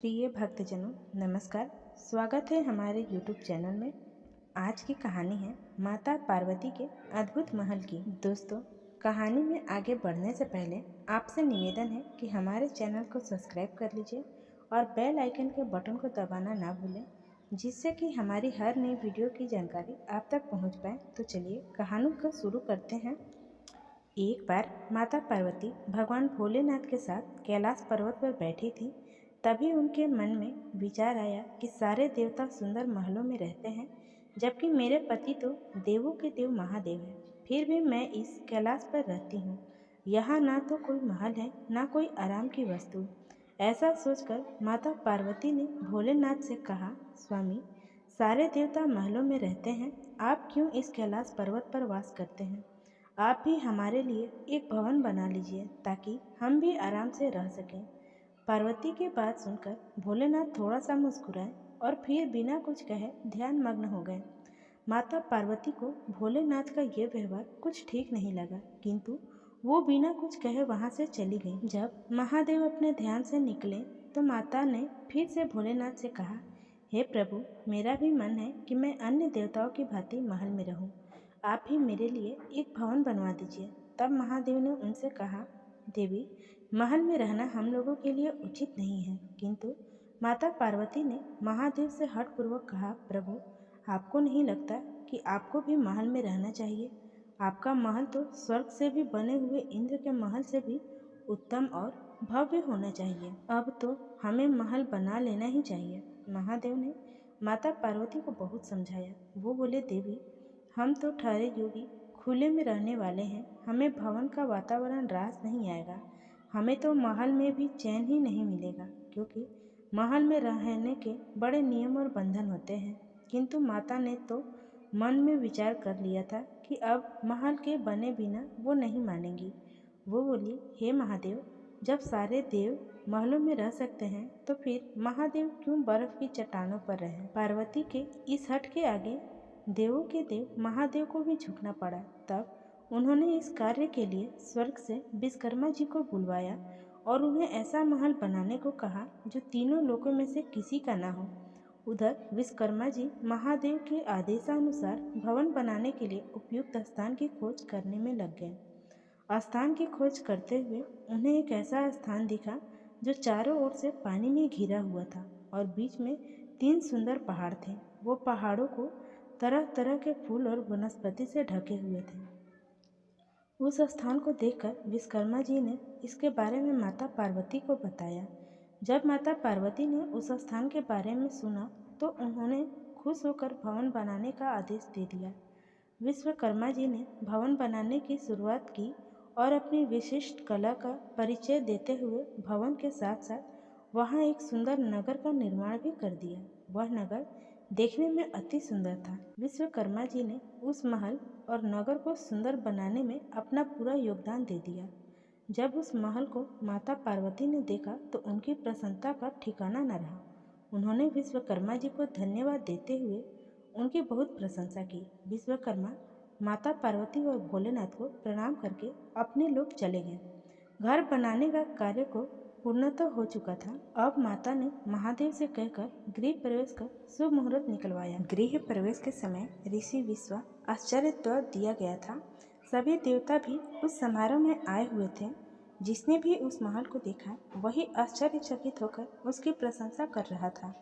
प्रिय भक्तजनों, नमस्कार। स्वागत है हमारे YouTube चैनल में। आज की कहानी है माता पार्वती के अद्भुत महल की। दोस्तों, कहानी में आगे बढ़ने से पहले आपसे निवेदन है कि हमारे चैनल को सब्सक्राइब कर लीजिए और बेल आइकन के बटन को दबाना ना भूलें, जिससे कि हमारी हर नई वीडियो की जानकारी आप तक पहुंच पाए। तो चलिए कहानी को शुरू करते हैं। एक बार माता पार्वती भगवान भोलेनाथ के साथ कैलाश पर्वत पर बैठी थी। तभी उनके मन में विचार आया कि सारे देवता सुंदर महलों में रहते हैं, जबकि मेरे पति तो देवों के देव महादेव हैं। फिर भी मैं इस कैलाश पर रहती हूँ। यहाँ ना तो कोई महल है, ना कोई आराम की वस्तु। ऐसा सोचकर माता पार्वती ने भोलेनाथ से कहा, स्वामी, सारे देवता महलों में रहते हैं, आप क्यों इस कैलाश पर्वत पर वास करते हैं? आप भी हमारे लिए एक भवन बना लीजिए ताकि हम भी आराम से रह सकें। पार्वती की बात सुनकर भोलेनाथ थोड़ा सा मुस्कुराए और फिर बिना कुछ कहे ध्यान मग्न हो गए। माता पार्वती को भोलेनाथ का ये व्यवहार कुछ ठीक नहीं लगा, किंतु वो बिना कुछ कहे वहां से चली गई। जब महादेव अपने ध्यान से निकले तो माता ने फिर से भोलेनाथ से कहा, हे प्रभु, मेरा भी मन है कि मैं अन्य देवताओं की भांति महल में रहूं। आप भी मेरे लिए एक भवन बनवा दीजिए। तब महादेव ने उनसे कहा, देवी, महल में रहना हम लोगों के लिए उचित नहीं है। किंतु माता पार्वती ने महादेव से हठपूर्वक कहा, प्रभु, आपको नहीं लगता कि आपको भी महल में रहना चाहिए? आपका महल तो स्वर्ग से भी बने हुए इंद्र के महल से भी उत्तम और भव्य होना चाहिए। अब तो हमें महल बना लेना ही चाहिए। महादेव ने माता पार्वती को बहुत समझाया। वो बोले, देवी, हम तो ठहरे योगी खुले में रहने वाले हैं, हमें भवन का वातावरण रास नहीं आएगा। हमें तो महल में भी चैन ही नहीं मिलेगा, क्योंकि महल में रहने के बड़े नियम और बंधन होते हैं। किंतु माता ने तो मन में विचार कर लिया था कि अब महल के बने बिना वो नहीं मानेंगी। वो बोली, हे महादेव, जब सारे देव महलों में रह सकते हैं तो फिर महादेव क्यों बर्फ की चट्टानों पर रहें? पार्वती के इस हट के आगे देवों के देव महादेव को भी झुकना पड़ा। तब उन्होंने इस कार्य के लिए स्वर्ग से विश्वकर्मा जी को बुलवाया और उन्हें ऐसा महल बनाने को कहा जो तीनों लोकों में से किसी का ना हो। उधर विश्वकर्मा जी महादेव के आदेशानुसार भवन बनाने के लिए उपयुक्त स्थान की खोज करने में लग गए। स्थान की खोज करते हुए उन्हें एक ऐसा स्थान दिखा जो चारों ओर से पानी में घिरा हुआ था और बीच में 3 सुंदर पहाड़ थे। वो पहाड़ों को तरह तरह के फूल और वनस्पति से ढके हुए थे। उस स्थान को देखकर विश्वकर्मा जी ने इसके बारे में माता पार्वती को बताया। जब माता पार्वती ने उस स्थान के बारे में सुना तो उन्होंने खुश होकर भवन बनाने का आदेश दे दिया। विश्वकर्मा जी ने भवन बनाने की शुरुआत की और अपनी विशिष्ट कला का परिचय देते हुए भवन के साथ साथ वहाँ एक सुंदर नगर का निर्माण भी कर दिया। वह नगर देखने में अति सुंदर था। विश्वकर्मा जी ने उस महल और नगर को सुंदर बनाने में अपना पूरा योगदान दे दिया। जब उस महल को माता पार्वती ने देखा तो उनकी प्रसन्नता का ठिकाना न रहा। उन्होंने विश्वकर्मा जी को धन्यवाद देते हुए उनकी बहुत प्रशंसा की। विश्वकर्मा माता पार्वती और भोलेनाथ को प्रणाम करके अपने लोग चले गए। घर बनाने का कार्य को पूर्णतः हो चुका था। अब माता ने महादेव से कहकर गृह प्रवेश का शुभ मुहूर्त निकलवाया। गृह प्रवेश के समय ऋषि विश्वा आश्चर्य द्वार दिया गया था। सभी देवता भी उस समारोह में आए हुए थे। जिसने भी उस महल को देखा वही आश्चर्यचकित होकर उसकी प्रशंसा कर रहा था।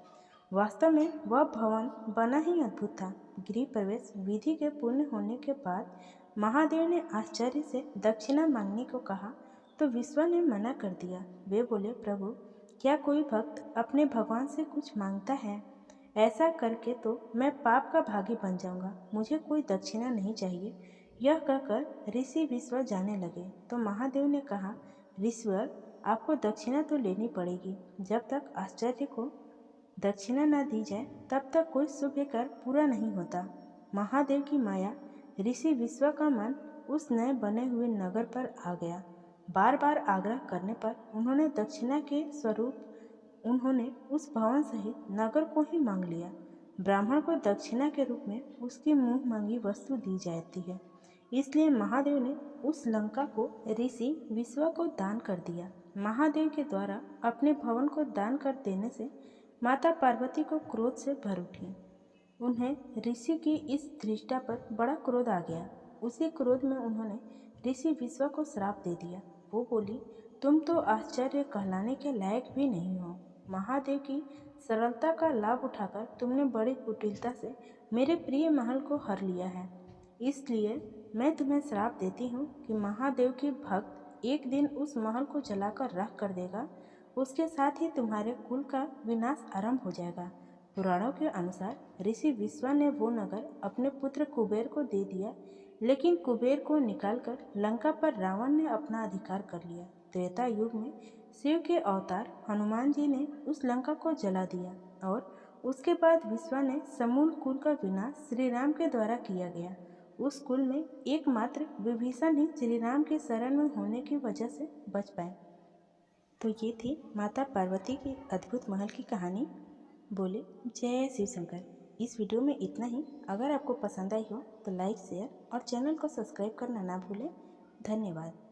वास्तव में वह भवन बना ही अद्भुत था। गृह प्रवेश विधि के पूर्ण होने के बाद महादेव ने आश्चर्य से दक्षिणा मांगने को कहा तो विश्वा ने मना कर दिया। वे बोले, प्रभु, क्या कोई भक्त अपने भगवान से कुछ मांगता है? ऐसा करके तो मैं पाप का भागी बन जाऊंगा। मुझे कोई दक्षिणा नहीं चाहिए। यह कहकर ऋषि विश्वा जाने लगे तो महादेव ने कहा, ऋषिवर, आपको दक्षिणा तो लेनी पड़ेगी। जब तक आश्चर्य को दक्षिणा न दी जाए तब तक कोई शुभ कार्य पूरा नहीं होता। महादेव की माया ऋषि विश्वा का मन उस नए बने हुए नगर पर आ गया। बार बार आग्रह करने पर उन्होंने दक्षिणा के स्वरूप उन्होंने उस भवन सहित नगर को ही मांग लिया। ब्राह्मण को दक्षिणा के रूप में उसकी मुंह मांगी वस्तु दी जाती है, इसलिए महादेव ने उस लंका को ऋषि विश्वा को दान कर दिया। महादेव के द्वारा अपने भवन को दान कर देने से माता पार्वती को क्रोध से भर उठी। उन्हें ऋषि की इस धृष्टता पर बड़ा क्रोध आ गया। उसी क्रोध में उन्होंने ऋषि विश्वा को श्राप दे दिया। वो बोली, तुम तो आश्चर्य कहलाने के लायक भी नहीं हो। महादेव की सरलता का लाभ उठाकर तुमने बड़ी कुटिलता से मेरे प्रिय महल को हर लिया है। इसलिए मैं तुम्हें श्राप देती हूँ कि महादेव की भक्त एक दिन उस महल को जलाकर राख कर देगा। उसके साथ ही तुम्हारे कुल का विनाश आरंभ हो जाएगा। पुराणों के अनुसार ऋषि विश्वा ने वो नगर अपने पुत्र कुबेर को दे दिया, लेकिन कुबेर को निकालकर लंका पर रावण ने अपना अधिकार कर लिया। त्रेता युग में शिव के अवतार हनुमान जी ने उस लंका को जला दिया और उसके बाद विश्वा ने समूल कुल का विनाश श्री राम के द्वारा किया गया। उस कुल में एकमात्र विभीषण ही श्री राम के शरण में होने की वजह से बच पाए। तो ये थी माता पार्वती की अद्भुत महल की कहानी। बोले जय शिव शंकर। इस वीडियो में इतना ही। अगर आपको पसंद आई हो तो लाइक, शेयर और चैनल को सब्सक्राइब करना ना भूलें। धन्यवाद।